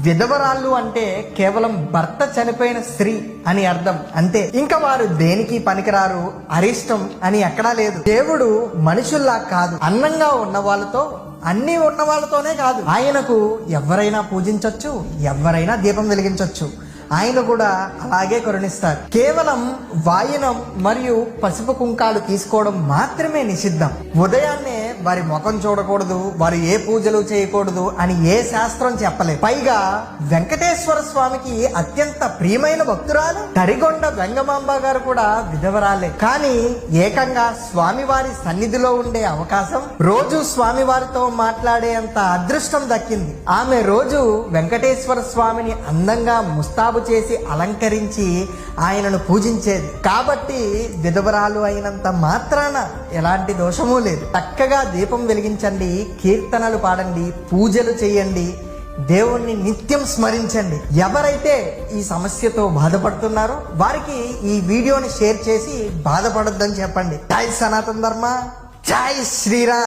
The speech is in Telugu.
విధవరాళ్ళు అంటే కేవలం భర్త చనిపోయిన స్త్రీ అని అర్థం అంతే. ఇంకా వారు దేనికి పనికిరారు, అరిష్టం అని ఎక్కడా లేదు. దేవుడు మనుషుల్లా కాదు. అన్నంగా ఉన్న వాళ్ళతో, అన్ని ఉన్న వాళ్ళతోనే కాదు, ఆయనకు ఎవరైనా పూజించవచ్చు, ఎవరైనా దీపం వెలిగించవచ్చు. ఆయన కూడా అలాగే కరుణిస్తారు. కేవలం వాయినం మరియు పసుపు కుంకాలు తీసుకోవడం మాత్రమే నిషిద్ధం. ఉదయాన్నే వారి ముఖం చూడకూడదు, వారు ఏ పూజలు చేయకూడదు అని ఏ శాస్త్రం చెప్పలేదు. పైగా వెంకటేశ్వర స్వామికి అత్యంత ప్రియమైన భక్తురాలు తరిగొండ వెంగమాంబ గారు కూడా విధవరాలే. కానీ ఏకంగా స్వామివారి సన్నిధిలో ఉండే అవకాశం, రోజు స్వామివారితో మాట్లాడే అంత అదృష్టం దక్కింది. ఆమె రోజు వెంకటేశ్వర స్వామిని అందంగా ముస్తాబు చేసి అలంకరించి ఆయనను పూజించేది. కాబట్టి విధవరాలు అయినంత మాత్రాన ఎలాంటి దోషమూ లేదు. చక్కగా దీపం వెలిగించండి, కీర్తనలు పాడండి, పూజలు చేయండి, దేవుణ్ణి నిత్యం స్మరించండి. ఎవరైతే ఈ సమస్యతో బాధపడుతున్నారో వారికి ఈ వీడియోని షేర్ చేసి బాధపడొద్దని చెప్పండి. జై సనాతన ధర్మ, జై శ్రీరామ్.